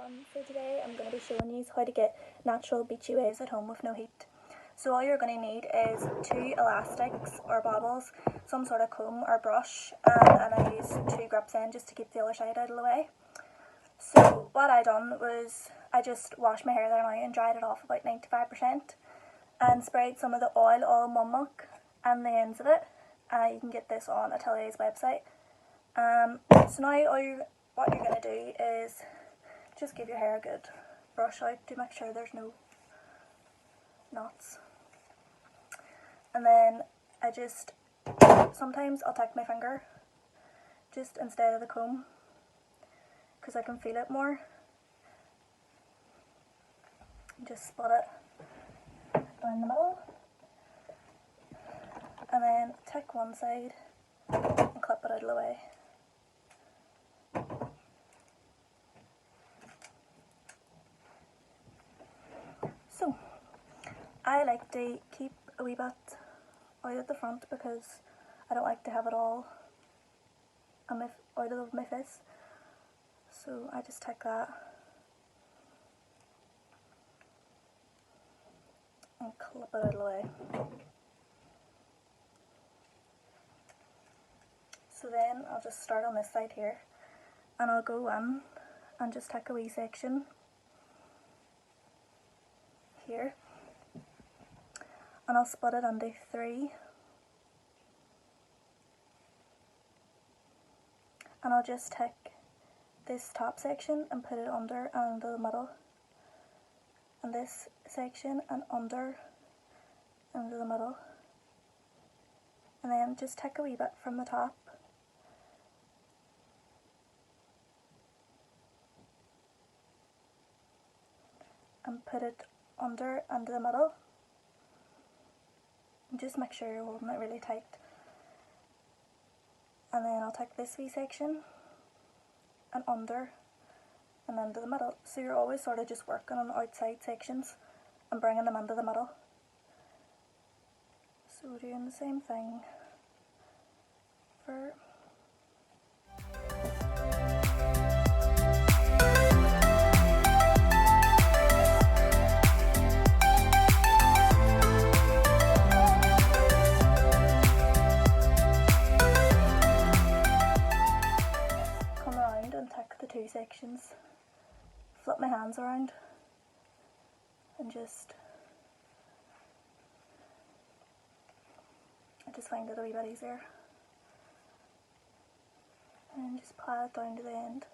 everyone. So today I'm going to be showing you how to get natural beachy waves at home with no heat. So all you're going to need is 2 elastics or bobbles, some sort of comb or brush, and I use 2 grip ends just to keep the other side out of the way. So what I done was I just washed my hair there now and dried it off about 95% and sprayed some of the oil all mum milk and the ends of it. You can get this on Atelier's website. So now what you're going to do is just give your hair a good brush out to make sure there's no knots. And then sometimes I'll take my finger just instead of the comb because I can feel it more. Just split it down the middle and then take one side and clip it out of the way. So, I like to keep a wee bit out at the front because I don't like to have it all out of my face. So I just take that and clip it out of the way. So then I'll just start on this side here and I'll go in and just take a wee section here and I'll split it into 3 and I'll just take this top section and put it under and into the middle, and this section and under and into the middle, and then just take a wee bit from the top and put it under and into the middle. And just make sure you're holding it really tight. And then I'll take this wee section and under and into the middle. So you're always sort of just working on the outside sections and bringing them into the middle. So we're doing the same thing for and take the 2 sections, flip my hands around and I just find it a wee bit easier and just pile it down to the end.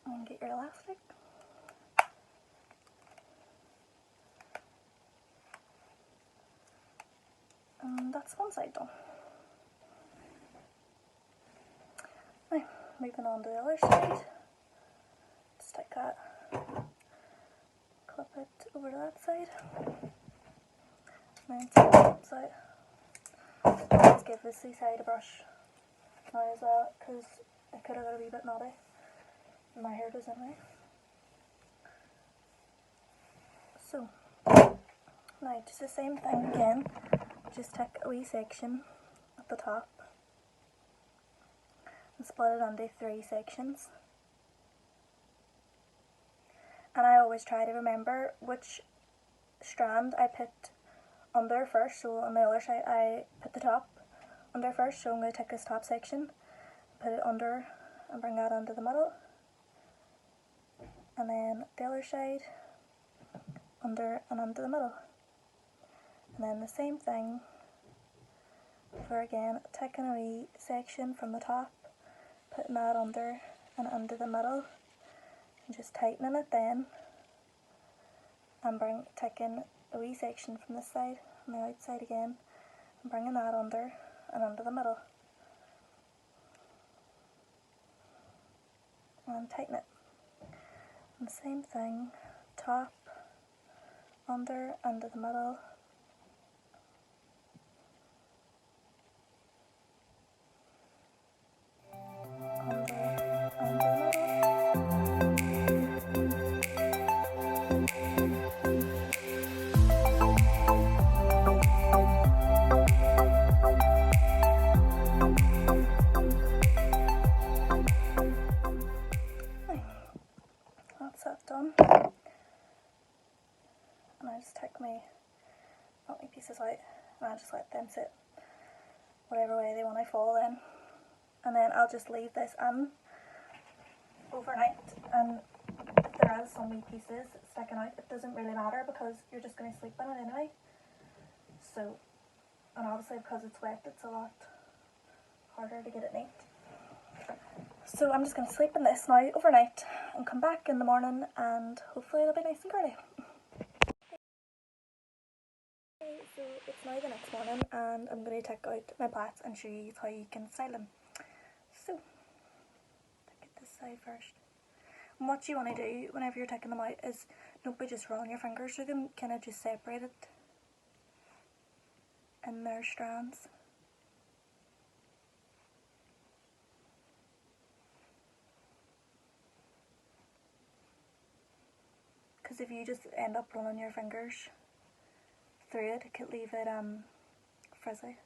And get your elastic. And that's one side done. Now, moving on to the other side, just take that, clip it over to that side, and then take the top side. Let's give this side a brush now as well, because it could have got a wee bit knotty, and my hair does anyway. So, now just the same thing again, just take a wee section at the top and split it into 3 sections. And I always try to remember which strand I put under first. So on the other side I put the top under first, so I'm going to take this top section, put it under and bring that into the middle, and then the other side under and into the middle, and then the same thing for again taking a wee section from the top, putting that under and under the middle and just tightening it then, and taking a wee section from this side on the outside again and bringing that under and under the middle and tighten it. And the same thing, top, under the middle, pieces out and I just let them sit whatever way they want to fall in. And then I'll just leave this in overnight, and if there is some wee pieces sticking out, it doesn't really matter because you're just going to sleep in it anyway. So, and obviously because it's wet, it's a lot harder to get it neat. So I'm just going to sleep in this now overnight and come back in the morning and hopefully it'll be nice and curly. So it's now the next morning and I'm going to take out my plats and show you how you can style them. So, take this side first. And what you want to do whenever you're taking them out is don't be just rolling your fingers through them, kind of just separate it in their strands. Because if you just end up rolling your fingers through it, it could leave it frizzy.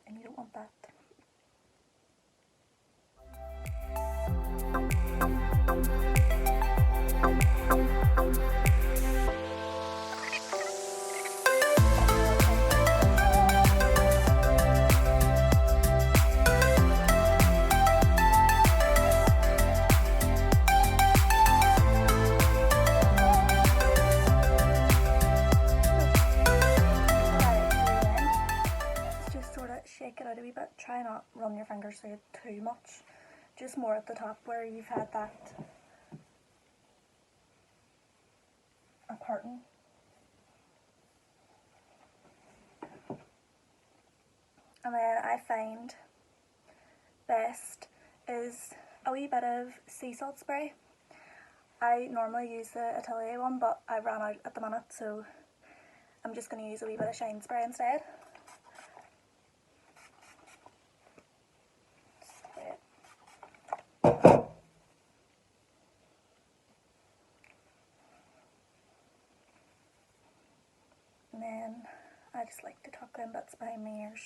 And you don't want that. Shake it out a wee bit. Try not run your fingers through it too much. Just more at the top where you've had that parting. And then I find best is a wee bit of sea salt spray. I normally use the Atelier one, but I ran out at the minute, so I'm just going to use a wee bit of shine spray instead. And then I just like to tuck them bits behind my ears.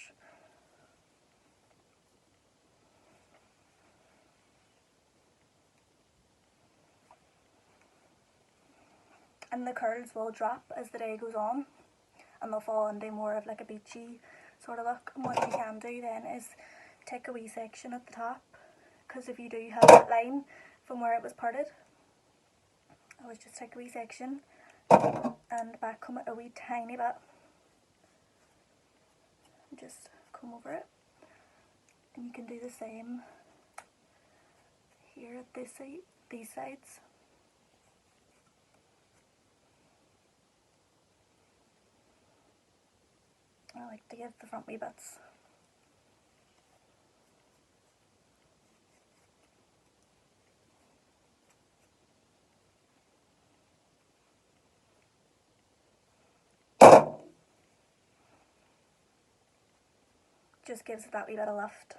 And the curls will drop as the day goes on and they'll fall into more of like a beachy sort of look. And what you can do then is take a wee section at the top, because if you do have that line from where it was parted, I would just take a wee section and back comb it a wee tiny bit. Just comb over it. And you can do the same here at this side, these sides. I like to give the front wee bits. Just gives it that wee bit of lift.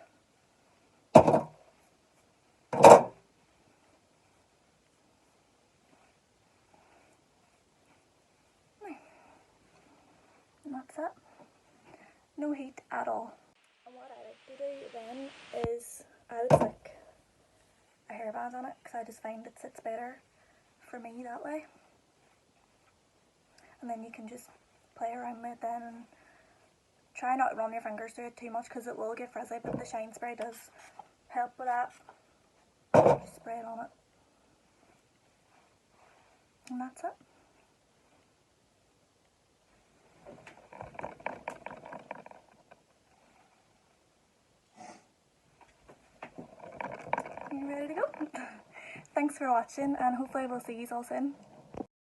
And that's it. No heat at all. And what I like to do then is I would stick a hairband on it because I just find it sits better for me that way. And then you can just play around with it then and try not to run your fingers through it too much because it will get frizzy, but the shine spray does help with that. Just spray it on it. And that's it. You ready to go? Thanks for watching and hopefully we'll see you all soon.